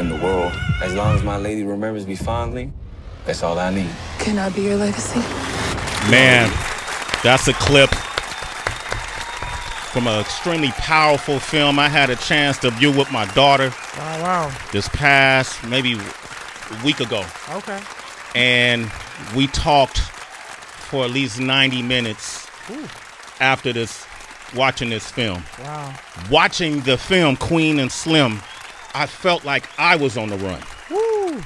in the world. As long as my lady remembers me fondly, that's all I need. Can I be your legacy? Man, that's a clip from an extremely powerful film I had a chance to view with my daughter. Wow. This past maybe a week ago. Okay. And we talked for at least 90 minutes after watching this film. Wow. Watching the film Queen and Slim, I felt like I was on the run. Woo.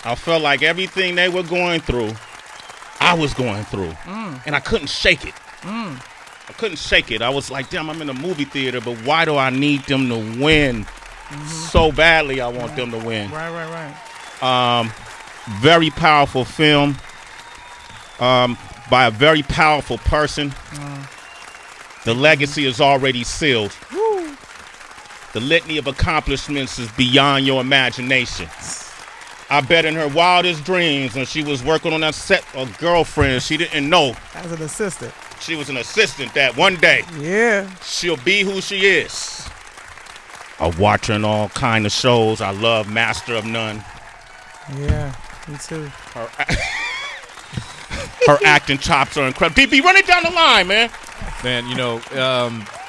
I felt like everything they were going through, I was going through. And I couldn't shake it. I couldn't shake it. I was like, damn, I'm in a movie theater, but why do I need them to win so badly? I want them to win. Right. Very powerful film by a very powerful person. The legacy is already sealed. Woo. The litany of accomplishments is beyond your imagination. I bet in her wildest dreams when she was working on that set of Girlfriends, she didn't know As an assistant. she was an assistant that one day Yeah. she'll be who she is. I watch her in all kind of shows. I love Master of None. Yeah. Me too. Her acting chops are incredible. DB, run it down the line, man. Man, you know,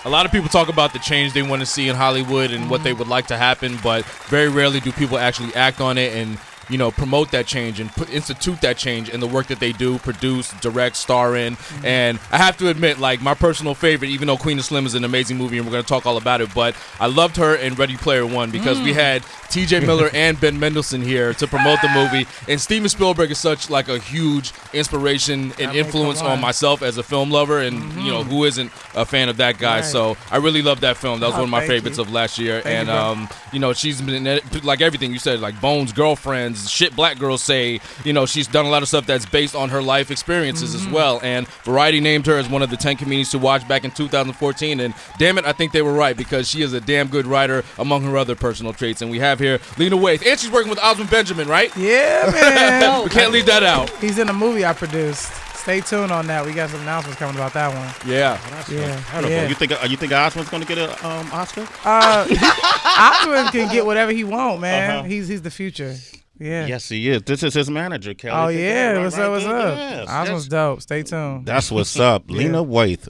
a lot of people talk about the change they want to see in Hollywood and what they would like to happen, but very rarely do people actually act on it and, you know, promote that change and institute that change in the work that they do, produce, direct, star in. And I have to admit, like, my personal favorite, even though Queen and Slim is an amazing movie and we're going to talk all about it, but I loved her in Ready Player One because we had T.J. Miller and Ben Mendelsohn here to promote the movie. And Steven Spielberg is such, like, a huge inspiration and influence on myself as a film lover and, you know, who isn't a fan of that guy. Right. So I really love that film. That was one of my thank favorites you. of last year. Thank And, you, you know, she's been, like everything you said, like Bones, Girlfriends, Shit Black Girls Say. You know, she's done a lot of stuff that's based on her life experiences as well. And Variety named her as one of the 10 comedians to watch back in 2014. And damn it, I think they were right because she is a damn good writer among her other personal traits. And we have here Lena Waithe. And she's working with Osmond Benjamin, right? Yeah, man. We can't leave that out. He's in a movie I produced. Stay tuned on that. We got some announcements coming about that one. Yeah. Yeah. You think Osmond's going to get an Oscar? Osmond can get whatever he want, man. He's the future. Yeah. Yes, he is. This is his manager, Kelly. Oh yeah. What's up? Yes, Osmond's dope. Stay tuned. that's what's up. Lena Waithe.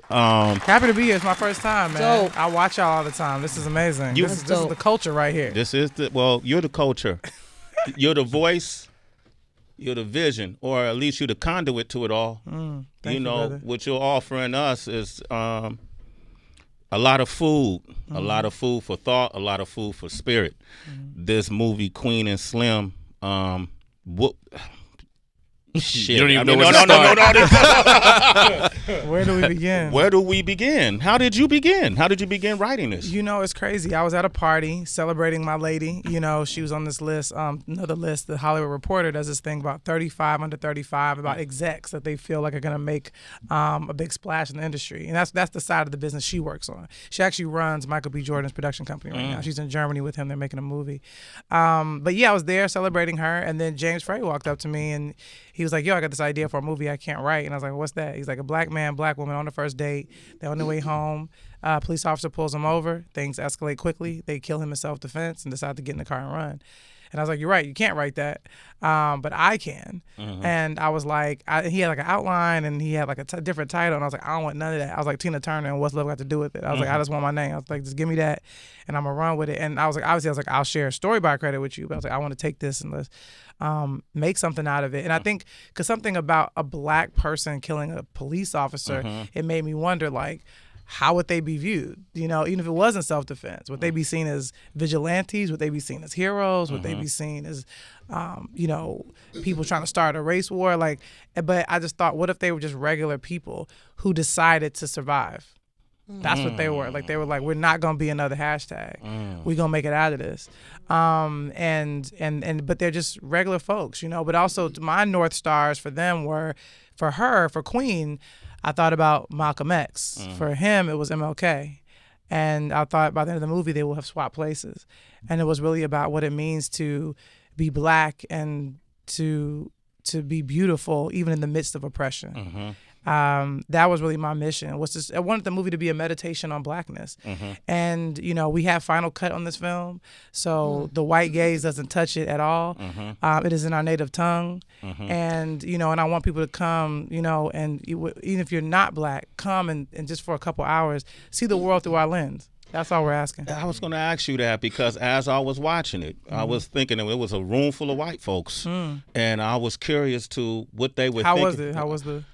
Happy to be here. It's my first time, man. Dope. I watch y'all all the time. This is amazing. This is the culture right here. This is you're the culture. You're the voice. You're the vision, or at least you're the conduit to it all. Thank you, brother. What you're offering us is a lot of food, a lot of food for thought, a lot of food for spirit. This movie, Queen and Slim, shit. You don't even know no, where to start. Where do we begin? Where do we begin? How did you begin? How did you begin writing this? You know, it's crazy. I was at a party celebrating my lady. You know, she was on this list, another list. The Hollywood Reporter does this thing about 35 under 35, about execs that they feel like are going to make a big splash in the industry. And that's the side of the business she works on. She actually runs Michael B. Jordan's production company right now. She's in Germany with him. They're making a movie. But yeah, I was there celebrating her. And then James Frey walked up to me and he was like, yo, I got this idea for a movie I can't write. And I was like, what's that? He's like, a black man, black woman on the first date. They're on their way home. Police officer pulls him over. Things escalate quickly. They kill him in self-defense and decide to get in the car and run. And I was like, you're right. You can't write that. But I can. And I was like, he had like an outline and he had like a different title. And I was like, I don't want none of that. I was like, Tina Turner and What's Love Got to Do with It? I was like, I just want my name. I was like, just give me that and I'm going to run with it. And I was like, obviously, I'll share a story by credit with you. But I was like, I want to take this and let's make something out of it. And I think because something about a black person killing a police officer, it made me wonder, like, how would they be viewed? You know, even if it wasn't self-defense, would they be seen as vigilantes? Would they be seen as heroes? Would they be seen as, you know, people trying to start a race war? Like, but I just thought, what if they were just regular people who decided to survive? That's what they were. Like, they were like, we're not going to be another hashtag. We're going to make it out of this. But they're just regular folks, you know. But also my North Stars for them were, for her, for Queen, I thought about Malcolm X. For him, it was MLK. And I thought by the end of the movie, they will have swapped places. And it was really about what it means to be black and to be beautiful, even in the midst of oppression. That was really my mission. I wanted the movie to be a meditation on blackness. And, we have Final Cut on this film, so the white gaze doesn't touch it at all. It is in our native tongue. And, and I want people to come, and even if you're not black, come and just for a couple hours, see the world through our lens. That's all we're asking. I was going to ask you that because as I was watching it, I was thinking it was a room full of white folks, and I was curious to what they were thinking. How was the?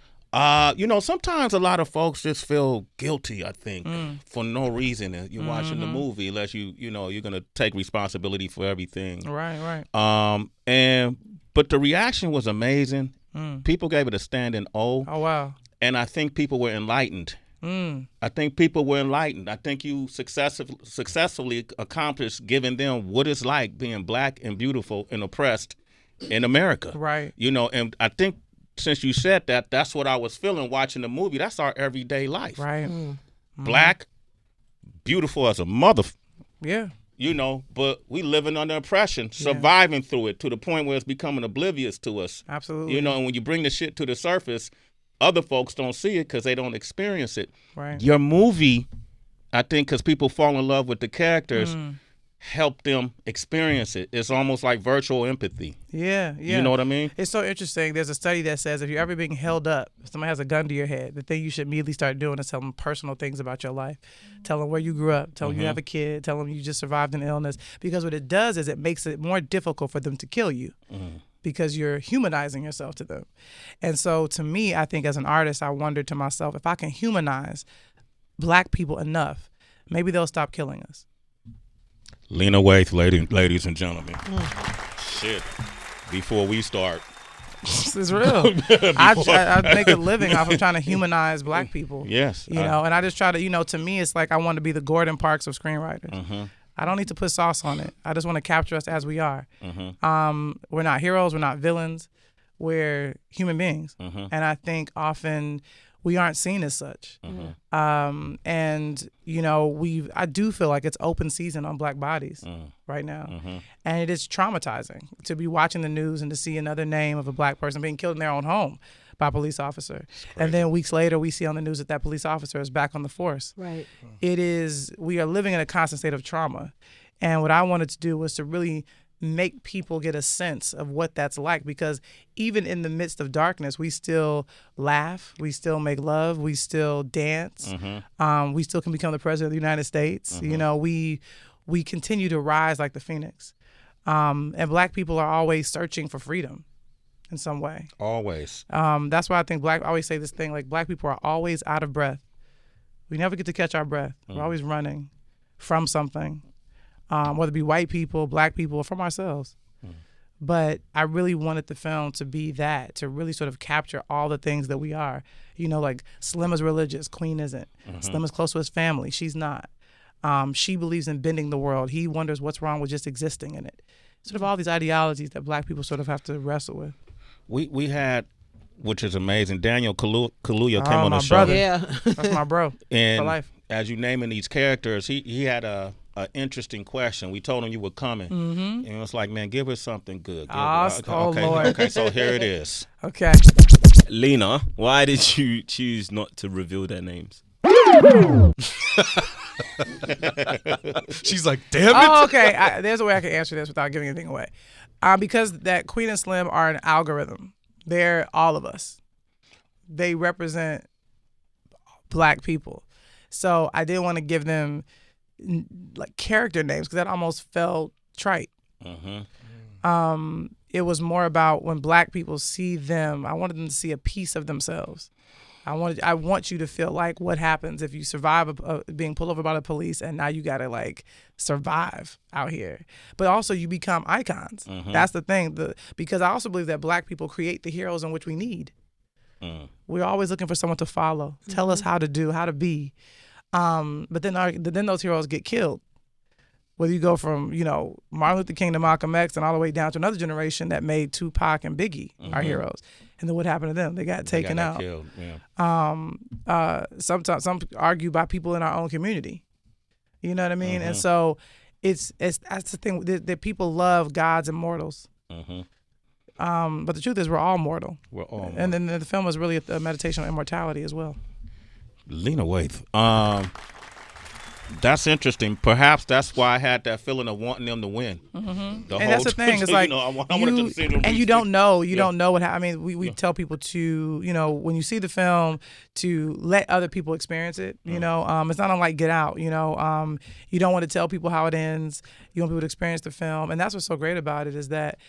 Sometimes a lot of folks just feel guilty, I think, for no reason. You're watching the movie unless you're going to take responsibility for everything. Right. But the reaction was amazing. People gave it a standing O. Oh, wow. And I think people were enlightened. I think you successfully accomplished giving them what it's like being black and beautiful and oppressed in America. Right. And I think since you said that, that's what I was feeling watching the movie. That's our everyday life. Right. Black, beautiful as a mother. Yeah. But we living under oppression, surviving through it to the point where it's becoming oblivious to us. Absolutely. And when you bring the shit to the surface, other folks don't see it because they don't experience it. Right. Your movie, I think, because people fall in love with the characters, help them experience it. It's almost like virtual empathy. Yeah. You know what I mean? It's so interesting. There's a study that says if you're ever being held up, if somebody has a gun to your head, the thing you should immediately start doing is tell them personal things about your life. Tell them where you grew up. Tell them you have a kid. Tell them you just survived an illness. Because what it does is it makes it more difficult for them to kill you. Because you're humanizing yourself to them. And so to me, I think as an artist, I wondered to myself, if I can humanize black people enough, maybe they'll stop killing us. Lena Waithe, ladies and gentlemen. Shit. Before we start. This is real. I make a living off of trying to humanize black people. Yes. And I just try to, to me, it's like I want to be the Gordon Parks of screenwriters. I don't need to put sauce on it. I just want to capture us as we are. We're not heroes. We're not villains. We're human beings. And I think often we aren't seen as such. I do feel like it's open season on black bodies right now. And it is traumatizing to be watching the news and to see another name of a black person being killed in their own home by a police officer. And then weeks later, we see on the news that police officer is back on the force. Right. We are living in a constant state of trauma. And what I wanted to do was to really make people get a sense of what that's like, because even in the midst of darkness, we still laugh, we still make love, we still dance, we still can become the president of the United States. We continue to rise like the phoenix. And black people are always searching for freedom in some way. Always. That's why I think I always say this thing, like black people are always out of breath. We never get to catch our breath. We're always running from something. Whether it be white people, black people, or from ourselves. But I really wanted the film to be that, to really sort of capture all the things that we are. Like Slim is religious, Queen isn't. Slim is close to his family, she's not. She believes in bending the world. He wonders what's wrong with just existing in it. Sort of all these ideologies that black people sort of have to wrestle with. We had, which is amazing, Daniel Kaluuya came on the show. Brother. Yeah. That's my bro and for life. As you naming these characters, he had an interesting question. We told him you were coming, and it was like, man, give us something good. Lord. Okay, so here it is. Okay. Lena, why did you choose not to reveal their names? She's like, damn it. Oh, okay. There's a way I can answer this without giving anything away. Because that Queen and Slim are an algorithm. They're all of us. They represent black people. So I didn't want to give them like character names because that almost felt trite. It was more about when black people see them, I wanted them to see a piece of themselves. I want you to feel like what happens if you survive being pulled over by the police and now you got to like survive out here. But also you become icons. That's the thing. Because I also believe that black people create the heroes in which we need. We're always looking for someone to follow, tell us how to do, how to be. But then those heroes get killed. Whether you go from, Martin Luther King to Malcolm X and all the way down to another generation that made Tupac and Biggie our heroes. And then what happened to them? They got taken out. Killed. Yeah. Sometimes some argue by people in our own community. You know what I mean? And so that's the thing that people love gods and mortals. But the truth is, we're all mortal. We're all mortal. And then the film was really a meditation on immortality as well. Lena Waithe. That's interesting. Perhaps that's why I had that feeling of wanting them to win. And that's the thing. It's like I wanted to see them. and you don't know. You don't know what. I mean, we tell people to, when you see the film, to let other people experience it. It's not unlike Get Out. You don't want to tell people how it ends. You want people to experience the film, and that's what's so great about it is that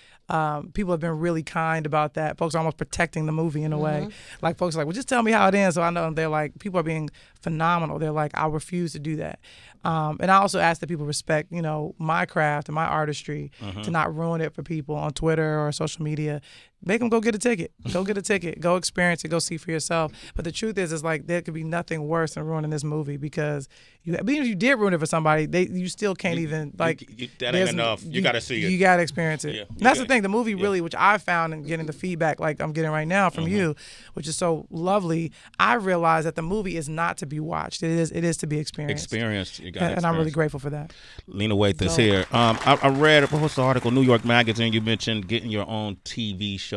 people have been really kind about that. Folks are almost protecting the movie in a way. Like folks are like, well, just tell me how it ends. So I know they're like, people are being phenomenal. They're like, I refuse to do that. And I also ask that people respect, my craft and my artistry to not ruin it for people on Twitter or social media. Make them go get a ticket. Go get a ticket. Go experience it. Go see for yourself. But the truth is like there could be nothing worse than ruining this movie because even if you did ruin it for somebody, you still can't even like. That ain't enough. You got to see it. You got to experience it. Yeah, And that's the thing. The movie really, which I found in getting the feedback like I'm getting right now from you, which is so lovely. I realized that the movie is not to be watched. It is to be experienced. Experienced. You got And I'm really grateful for that. Lena Waithe is here. I read a post article, New York Magazine. You mentioned getting your own TV show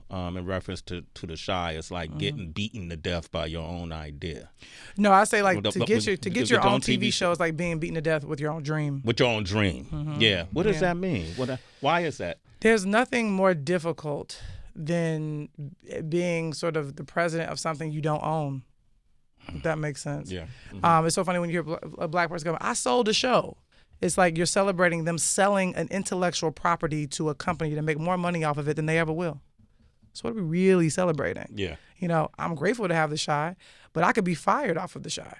in reference to The Chi. It's like getting beaten to death by your own idea. No, I say like to get your own TV show show is like being beaten to death with your own dream. With your own dream. Yeah. What does that mean? Why is that? There's nothing more difficult than being sort of the president of something you don't own. If that makes sense. Yeah. It's so funny when you hear a black person go, I sold a show. It's like you're celebrating them selling an intellectual property to a company to make more money off of it than they ever will. So what are we really celebrating? Yeah. I'm grateful to have The Chi, but I could be fired off of The Chi.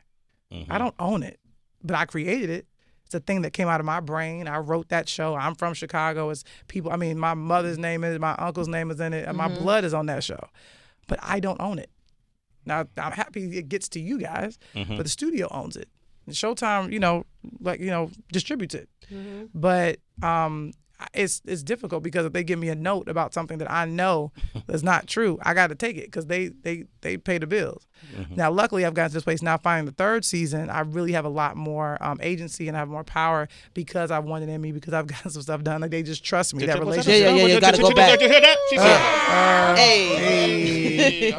I don't own it, but I created it. It's a thing that came out of my brain. I wrote that show. I'm from Chicago. It's people. I mean, my mother's name is, my uncle's name is in it, and my blood is on that show, but I don't own it. Now I'm happy it gets to you guys, but the studio owns it. And Showtime, distributes it. But it's difficult because if they give me a note about something that I know is not true, I got to take it because they pay the bills. Now, luckily, I've gotten to this place now. Finding the third season, I really have a lot more agency and I have more power because I've won it in me because I've gotten some stuff done. Like they just trust me. That relationship. Yeah. Got to go back. Hey.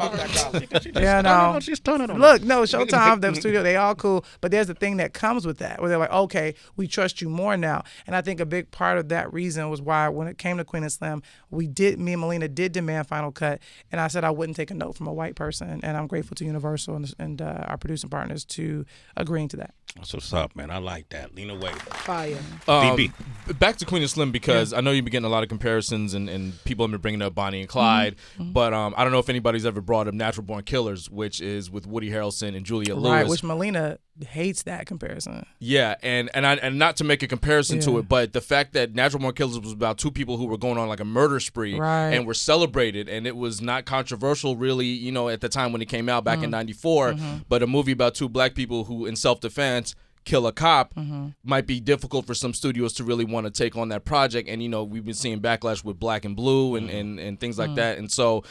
Yeah, no. She's turning on. Look, no, Showtime, the studio, they all cool. But there's a thing that comes with that where they're like, okay, we trust you more now. And I think a big part of that reason was why when it came to Queen and Slim, me and Melina did demand Final Cut. And I said I wouldn't take a note from a white person. And I'm grateful to Universal and our producing partners to agreeing to that. That's what's up, man. I like that. Lena Waithe. Fire. DB. Back to Queen and Slim because I know you've been getting a lot of comparisons and people have been bringing up Bonnie and Clyde, but I don't know if anybody's ever brought up Natural Born Killers, which is with Woody Harrelson and Juliette Lewis. Right, which Melina hates that comparison. Yeah, and not to make a comparison to it, but the fact that Natural Born Killers was about two people who were going on like a murder spree and were celebrated, and it was not controversial really, at the time when it came out back in '94, but a movie about two black people who, in self-defense, kill a cop might be difficult for some studios to really want to take on that project. And, we've been seeing backlash with Black and Blue and things like that. And so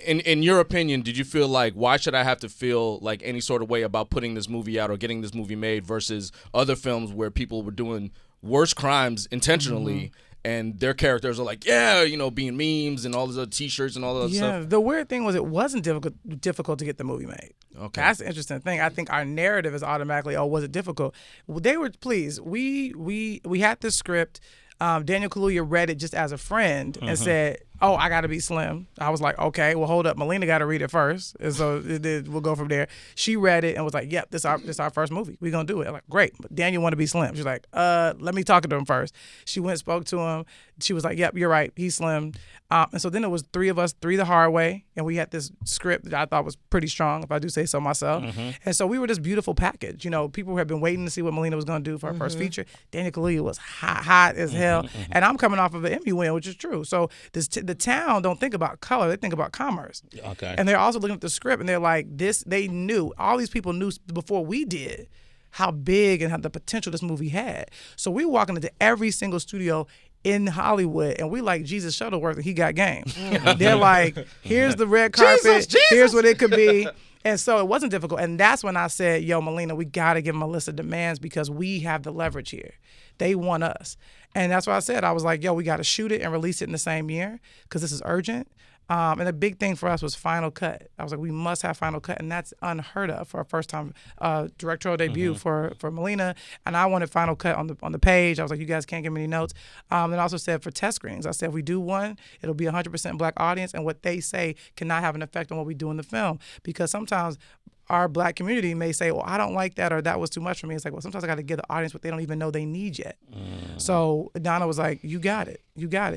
in your opinion, did you feel like, why should I have to feel like any sort of way about putting this movie out or getting this movie made versus other films where people were doing worse crimes intentionally and their characters are like, being memes and all those other T-shirts and all that stuff? Yeah, the weird thing was it wasn't difficult to get the movie made. Okay. That's the interesting thing. I think our narrative is automatically, was it difficult? Well, they were pleased. We had this script. Daniel Kaluuya read it just as a friend and said, I got to be Slim. I was like, okay, well, hold up. Melina got to read it first. And so we'll go from there. She read it and was like, yep, this is our first movie. We're going to do it. I'm like, great. But Daniel want to be Slim. She's like, let me talk to him first. She went and spoke to him. She was like, yep, you're right. He's Slim. And so then it was three of us, the hard way. And we had this script that I thought was pretty strong, if I do say so myself. And so we were this beautiful package. People had been waiting to see what Melina was going to do for her first feature. Daniel Kaluuya was hot as hell. And I'm coming off of an Emmy win, which is true. So the town don't think about color. They think about commerce. Okay. And they're also looking at the script and they're like, they knew, all these people knew before we did how big and how the potential this movie had. So we were walking into every single studio in Hollywood, and we like Jesus Shuttleworth, and he got game. They're like, here's the red carpet, Jesus. Here's what it could be. And so it wasn't difficult. And that's when I said, Melina, we got to give Melissa demands because we have the leverage here. They want us. And that's why I said, I was like, yo, we got to shoot it and release it in the same year because this is urgent. And the big thing for us was Final Cut. I was like, we must have Final Cut, and that's unheard of for a first-time directorial debut for Melina. And I wanted Final Cut on the page. I was like, you guys can't give me any notes. And I also said for test screenings, I said if we do one, it'll be 100% Black audience, and what they say cannot have an effect on what we do in the film, because sometimes our Black community may say, well, I don't like that, or that was too much for me. It's like, well, sometimes I got to give the audience what they don't even know they need yet. So Donna was like, you got it,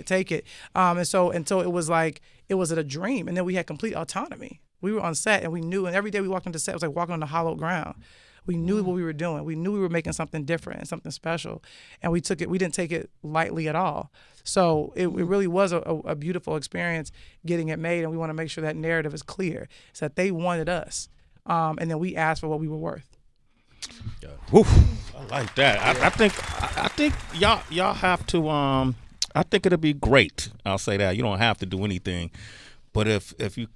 take it. And so it was like, it was a dream. And then we had complete autonomy. We were on set and we knew, and every day we walked into set, it was like walking on the hallowed ground. We knew what we were doing. We knew we were making something different and something special. And we didn't take it lightly at all. So it really was a beautiful experience getting it made. And we want to make sure that narrative is clear. It's that they wanted us. And then we asked for what we were worth. Woof. I like that. I think y'all have to. I think it'll be great. I'll say that. You don't have to do anything, but if you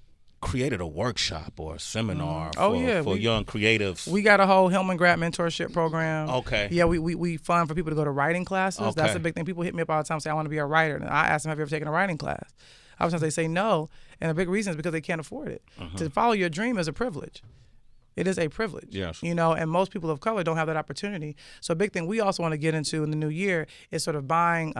created a workshop or a seminar for young creatives, we got a whole Hillman Grad mentorship program. Okay. Yeah, we fund for people to go to writing classes. Okay. That's a big thing. People hit me up all the time and say, I want to be a writer. And I ask them, have you ever taken a writing class? Sometimes they say no, and the big reason is because they can't afford it. To follow your dream is a privilege. It is a privilege. Yes. And most people of color don't have that opportunity. So a big thing we also want to get into in the new year is sort of buying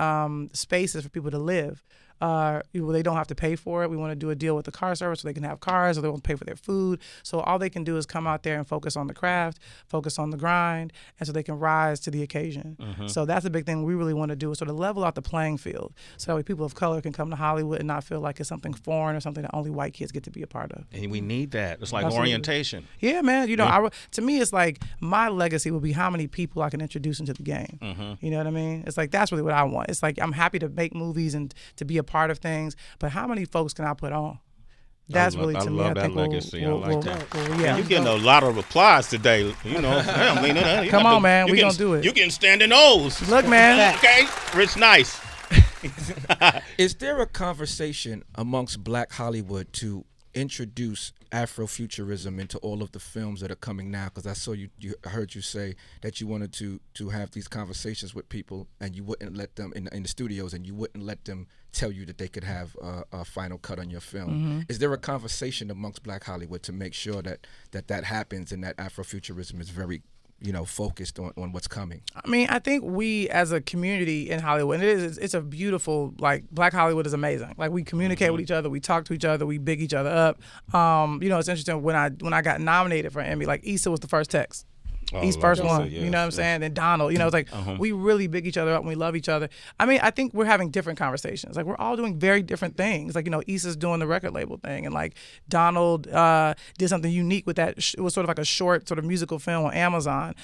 spaces for people to live. They don't have to pay for it. We want to do a deal with the car service so they can have cars, or they won't pay for their food. So all they can do is come out there and focus on the craft, focus on the grind, and so they can rise to the occasion. So that's a big thing we really want to do, is sort of level out the playing field so that way people of color can come to Hollywood and not feel like it's something foreign or something that only white kids get to be a part of. and we need that. It's like Absolutely. orientation. Yeah, man. To me, it's like my legacy will be how many people I can introduce into the game. You know what I mean? It's like that's really what I want. It's like I'm happy to make movies and to be a part of things, but how many folks can I put on? That's really to me. I love I that think legacy. I like that. Yeah, You're getting a lot of replies today. Damn, Lena, Come on, man. We gonna do it. You getting standing O's. Look, man. Okay, Rich Nice. Is there a conversation amongst Black Hollywood to introduce Afrofuturism into all of the films that are coming now? Because I saw I heard you say that you wanted to have these conversations with people, and you wouldn't let them in the studios, and you wouldn't let them tell you that they could have a final cut on your film. Is there a conversation amongst Black Hollywood to make sure that happens, and that Afrofuturism is very focused on what's coming? I mean, I think we as a community in Hollywood, and it's a beautiful, like, Black Hollywood is amazing. Like, we communicate with each other, we talk to each other, we big each other up. It's interesting when I got nominated for an Emmy, like, Issa was the first text. He's first one, you know what I'm saying? And Donald, it's like we really big each other up and we love each other. I mean, I think we're having different conversations. Like, we're all doing very different things. Like, Issa's doing the record label thing, and like Donald did something unique with that. It was sort of like a short sort of musical film on Amazon.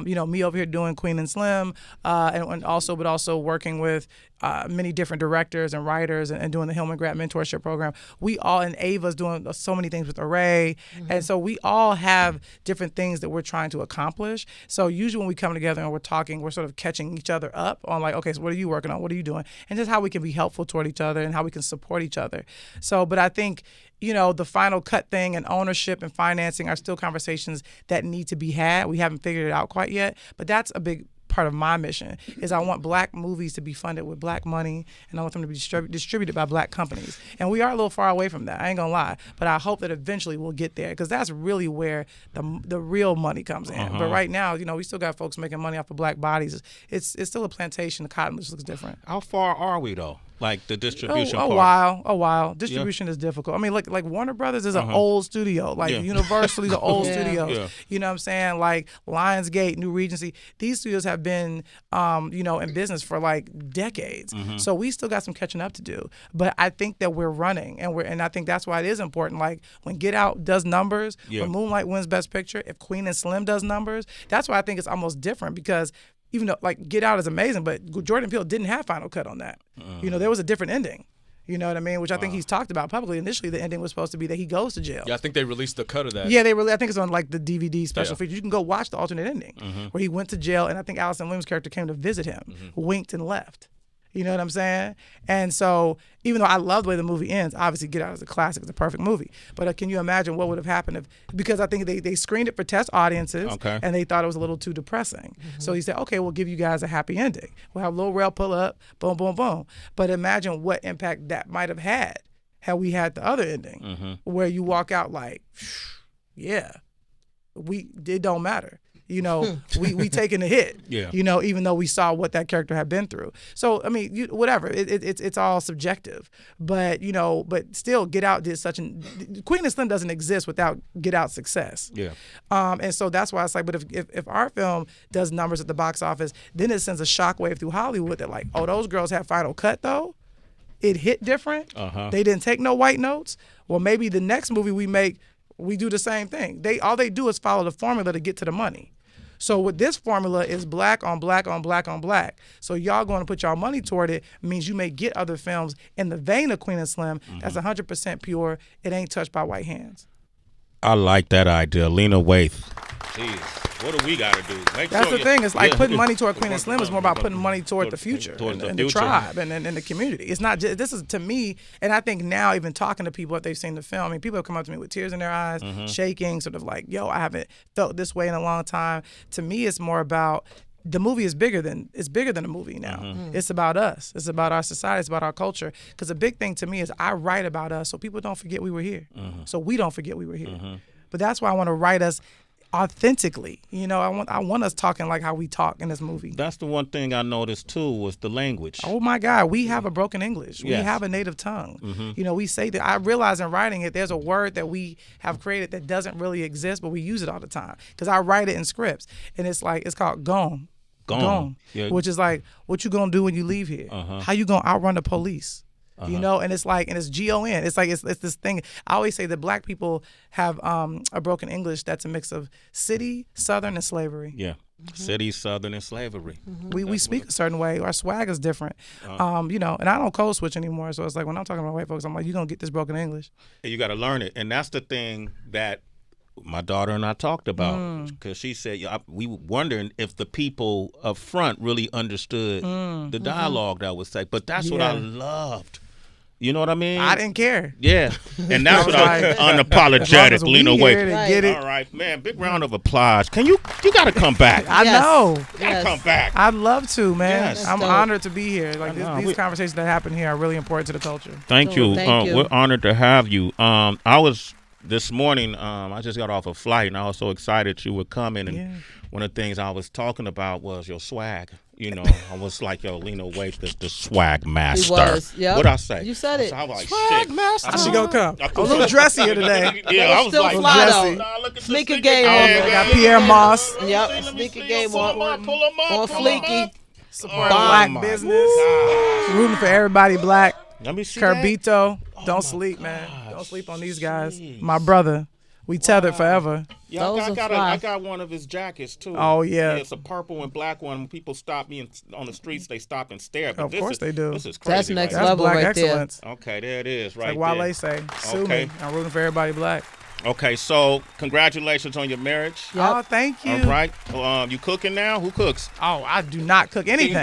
Me over here doing Queen and Slim, but also working with many different directors and writers and doing the Hillman Grad mentorship program. And Ava's doing so many things with Array. And so we all have different things that we're trying to accomplish. So usually when we come together and we're talking, we're sort of catching each other up on like, okay, so what are you working on? What are you doing? And just how we can be helpful toward each other and how we can support each other. So, but I think, the final cut thing and ownership and financing are still conversations that need to be had. We haven't figured it out quite yet, but that's a big part of my mission is I want Black movies to be funded with Black money, and I want them to be distributed by Black companies. And we are a little far away from that, I ain't gonna lie, but I hope that eventually we'll get there, because that's really where the real money comes in. But right now, we still got folks making money off of Black bodies. It's still a plantation. The cotton just looks different. How far are we though? Like the distribution part? A while. Distribution is difficult. I mean, like Warner Brothers is an old studio. Like Universal is an old studio. Yeah. You know what I'm saying? Like Lionsgate, New Regency. These studios have been, in business for like decades. So we still got some catching up to do. But I think that we're running, and I think that's why it is important. Like when Get Out does numbers, when Moonlight wins Best Picture, if Queen and Slim does numbers, that's why I think it's almost different, because even though like Get Out is amazing, but Jordan Peele didn't have final cut on that. There was a different ending. You know what I mean? Which I think he's talked about publicly. Initially, the ending was supposed to be that he goes to jail. Yeah, I think they released the cut of that. Yeah, I think it's on like the DVD special feature. You can go watch the alternate ending where he went to jail, and I think Allison Williams' character came to visit him, winked and left. You know what I'm saying? And so even though I love the way the movie ends, obviously Get Out is a classic, it's a perfect movie. But can you imagine what would have happened if, because I think they screened it for test audiences and they thought it was a little too depressing. So he said, okay, we'll give you guys a happy ending. We'll have Lil Rel pull up, boom, boom, boom. But imagine what impact that might have had we had the other ending where you walk out like, yeah, it don't matter. You know, we taking a hit. Yeah. You know, even though we saw what that character had been through. So I mean, whatever. It's all subjective. But you know, but still, Get Out did such an. Queen and Slim doesn't exist without Get Out success. Yeah. And so that's why it's like, but if our film does numbers at the box office, then it sends a shockwave through Hollywood that like, oh, those girls had Final Cut though. It hit different. They didn't take no white notes. Well, maybe the next movie we make, we do the same thing. All they do is follow the formula to get to the money. So with this formula is black on black on black on black. So y'all going to put y'all money toward it means you may get other films in the vein of Queen and Slim that's 100% pure. It ain't touched by white hands. I like that idea. Lena Waithe. Jeez. What do we got to do? That's the thing. It's like putting money toward Queen and Slim is more about putting money toward the future and the tribe and the community. It's not just, this is to me, and I think now even talking to people if they've seen the film, I mean, people have come up to me with tears in their eyes, shaking, sort of like, yo, I haven't felt this way in a long time. To me, it's more about the movie is bigger than a movie now. It's about us. It's about our society. It's about our culture. Because the big thing to me is I write about us so people don't forget we were here. So we don't forget we were here. But that's why I want to write us authentically. You know, I want us talking like how we talk in this movie. That's the one thing I noticed too was the language. Oh my God, we have a broken English. We Yes. have a native tongue. You know, we say that. I realize in writing it, there's a word that we have created that doesn't really exist, but we use it all the time. Because I write it in scripts, and it's called gone. Yeah. Which is like, what you gonna do when you leave here? How you gonna outrun the police? You know, and it's like, and it's GON. It's like, it's this thing. I always say that black people have a broken English that's a mix of city, Southern, and slavery. Yeah. City, Southern, and slavery. We speak a certain way. Our swag is different. You know, and I don't code switch anymore. So it's like when I'm talking about white folks, I'm like, you're going to get this broken English. And you got to learn it. And that's the thing that my daughter and I talked about, because she said, we were wondering if the people up front really understood the dialogue that was said. But that's what I loved. You know what I mean? I didn't care. Yeah. And that's what like, unapologetic, Lena Waithe. Right. Get it. All right, man. Big round of applause. Can you got to come back. I know. You got to come back. I'd love to, man. Yes. I'm dope. honored to be here. Like these conversations that happen here are really important to the culture. Thank you. Thank you. We're honored to have you. I was this morning. I just got off a flight, and I was so excited you were coming. And one of the things I was talking about was your swag. You know, I was like, yo, Lena Waithe, the swag master. He was. Yep. What'd I say? You said it. I was like, Swag shit. master. She gonna come. A little dressy here today. Yeah, I was Still like, fly dressy. though. Nah, look at the Sneaker game game. on. Got Pierre Moss. Yep. Let me Sneaker see game pull 'em up, on pull 'em fleeky. up. Supporting Oh, black my business. gosh. Rooting for everybody black. Let me see that. Curbito. Don't sleep, man. Don't sleep on these guys. My brother. We tethered forever. Yeah, Those I are got fly. I got one of his jackets too. Oh, yeah. It's a purple and black one. When people stop me on the streets, they stop and stare. But Of this course is, they do. This is crazy. That's next right That's level black right there. excellence. Okay, there it is, right Like Wale there. say, sue Okay. me. I'm rooting for everybody black. Okay, so congratulations on your marriage. Yep. Oh, thank you. All right, you cooking now? Who cooks? Oh, I do not cook anything. Boil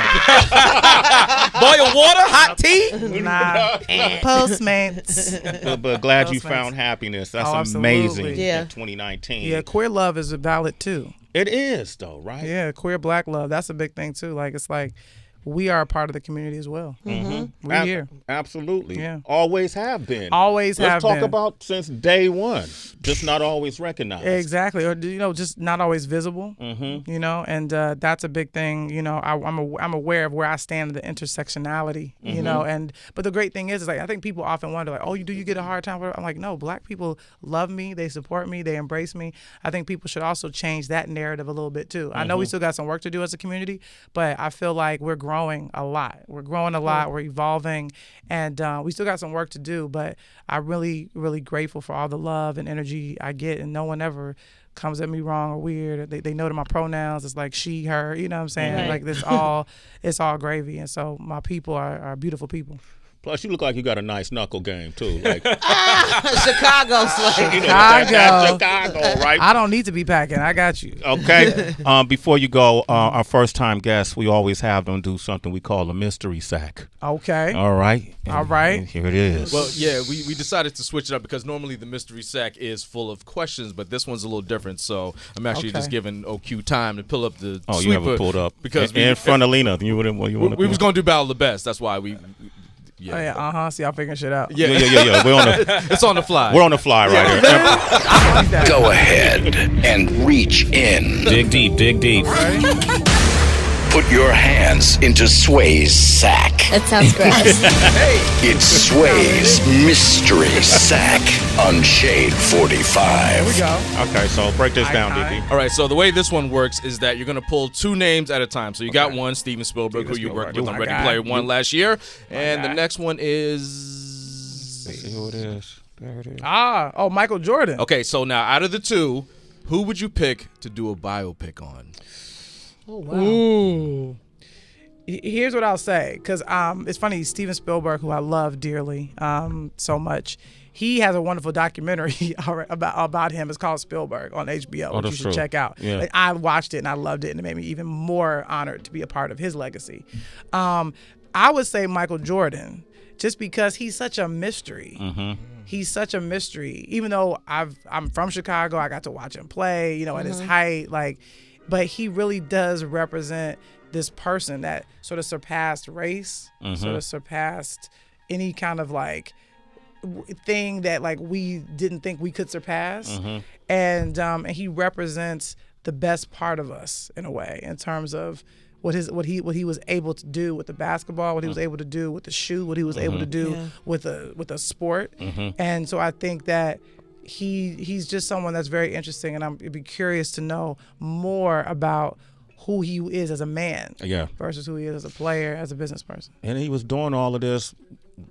water, hot tea. Nah. Postmates. But glad you Postmates. found happiness. That's Oh, amazing. absolutely. Yeah. In 2019. Yeah, queer love is valid too. It is though, right? Yeah, queer black love. That's a big thing too. Like it's like we are a part of the community as well. Mm-hmm. We here. Absolutely. Yeah. Always have been. Always Let's have talk been. about since day one. Just not always recognized. Exactly, or you know, just not always visible. Mm-hmm. You know, and that's a big thing. You know, I'm aware of where I stand in the intersectionality. You know, and but the great thing is like I think people often wonder like, oh, you get a hard time for it? I'm like, no, black people love me, they support me, they embrace me. I think people should also change that narrative a little bit too. I know we still got some work to do as a community, but I feel like we're growing a lot. We're growing a lot. We're evolving, and we still got some work to do. But I'm really, really grateful for all the love and energy I get, and no one ever comes at me wrong or weird. They know that my pronouns. It's like she, her. You know what I'm saying? Right. Like it's all gravy. And so my people are beautiful people. Plus, you look like you got a nice knuckle game too. Like Chicago slang. you know, that's Chicago, right? I don't need to be packing. I got you. Okay. Before you go, our first time guests, we always have them do something we call a mystery sack. Okay. All right. All right. And here it is. Well, yeah, we decided to switch it up because normally the mystery sack is full of questions, but this one's a little different. So I'm actually Okay. just giving OQ time to pull up the you sweeper have it pulled up because in front of Lena. You wouldn't. we was gonna do battle of the best. That's why we. Oh, yeah. See, y'all figuring shit out. Yeah. Yeah. We're on the It's on the fly. we're on the fly right here. I like that. Go ahead and reach in. Dig deep, dig deep. Put your hands into Sway's sack. That sounds gross. It's Sway's Mystery Sack on Shade 45. Here we go. Okay, so break this down, Iconic. DD. All right, so the way this one works is that you're going to pull two names at a time. So you got one, Steven Spielberg, who you worked with on My Ready guy. Player One last year. And the guy. next one is... See who it is. There it is. Michael Jordan. Okay, so now out of the two, who would you pick to do a biopic on? Oh, wow. Ooh. Here's what I'll say, because it's funny, Steven Spielberg, who I love dearly so much, he has a wonderful documentary about him. It's called Spielberg on HBO, which you that's should true. check out. Yeah. Like, I watched it and I loved it, and it made me even more honored to be a part of his legacy. I would say Michael Jordan, just because he's such a mystery. Mm-hmm. He's such a mystery. Even though I'm from Chicago, I got to watch him play, at his height, but he really does represent this person that sort of surpassed race, sort of surpassed any kind of thing that we didn't think we could surpass, and he represents the best part of us in a way, in terms of what he was able to do with the basketball, what he was able to do with the shoe, what he was able to do with a sport, and so I think that he's just someone that's very interesting, and I'd be curious to know more about who he is as a man versus who he is as a player, as a business person. And he was doing all of this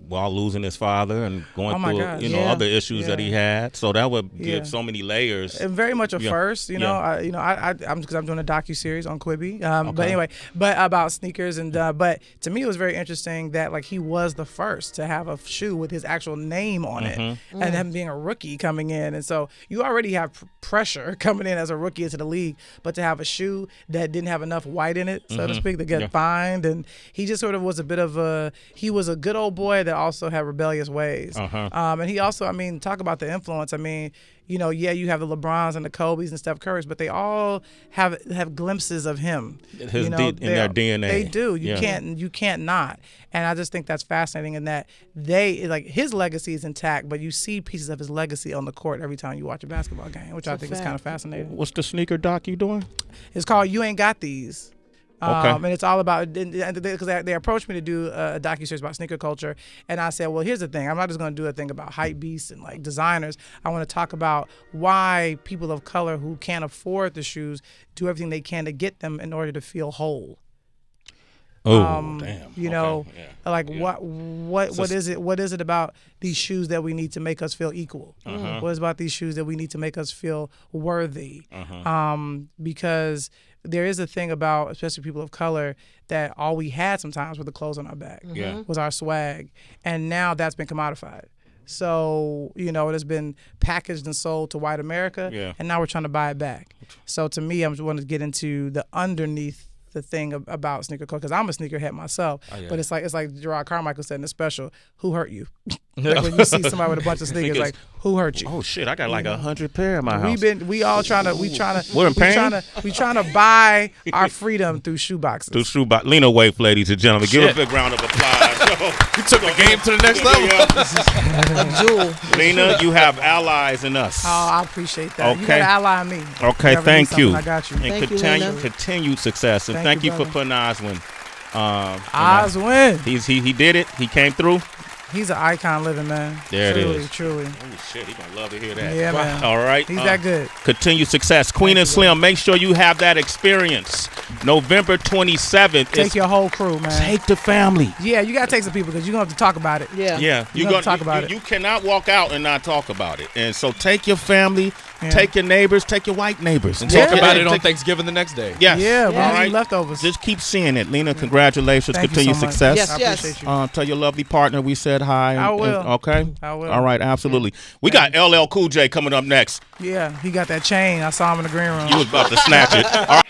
while losing his father and going through other issues that he had. So that would give so many layers. And very much a first, I'm because I'm doing a docu-series on Quibi. But anyway, about sneakers, and but to me it was very interesting that he was the first to have a shoe with his actual name on it, and him being a rookie coming in, and so you already have pressure coming in as a rookie into the league, but to have a shoe that didn't have enough white in it, so to speak, to get fined, and he just sort of was a bit of he was a good old boy that also had rebellious ways. And he also, talk about the influence. You have the LeBrons and the Kobes and Steph Currys, but they all have glimpses of him. In their DNA. They do. You can't not. And I just think that's fascinating, in that his legacy is intact, but you see pieces of his legacy on the court every time you watch a basketball game, which I think is kind of fascinating. What's the sneaker doc you doing? It's called You Ain't Got These. And it's all about, because they approached me to do a docuseries about sneaker culture, and I said, well, here's the thing. I'm not just going to do a thing about hype beasts and designers. I want to talk about why people of color who can't afford the shoes do everything they can to get them in order to feel whole. Oh, damn. What is it? What is it about these shoes that we need to make us feel equal? What is about these shoes that we need to make us feel worthy? Because there is a thing about, especially people of color, that all we had sometimes were the clothes on our back, was our swag, and now that's been commodified. So it has been packaged and sold to white America, and now we're trying to buy it back. So to me, I'm just wanting to get into the underneath the thing about sneaker culture, because I'm a sneakerhead myself. But it's like Gerard Carmichael said in the special, "Who hurt you?" When you see somebody with a bunch of sneakers, who hurt you? Oh shit! I got 100 pair in my house. We trying to buy our freedom through shoe boxes. Lena Waif, ladies and gentlemen, give a big round of applause. You took the game to the next level. A jewel. Lena, you have allies in us. Oh, I appreciate that. Okay. You got to ally me. Okay, You ever need thank you. something, I got you. And Thank you, Lena. continued success. And thank you for brother. putting Oswin. Oswin. He did it. He came through. He's an icon living, man. There it is. Truly. Oh shit, he gonna love to hear that. Yeah, man. All right. He's that good. Continued success. Queen and Slim, make sure you have that experience. November 27th. Take your whole crew, man. Take the family. Yeah, you got to take some people, because you're going to have to talk about it. Yeah. Yeah, You're gonna talk about it. You cannot walk out and not talk about it. And so take your family Take your neighbors, take your white neighbors, and Talk about it on take- Thanksgiving the next day. Yes. Yeah, we All need right. leftovers. Just keep seeing it, Lena. Congratulations, Thank you continued so much. success. Yes, I yes. appreciate you. Tell your lovely partner we said hi. I will. Okay. I will. All right, absolutely. We got LL Cool J coming up next. Yeah, he got that chain. I saw him in the green room. You was about to snatch it. All right.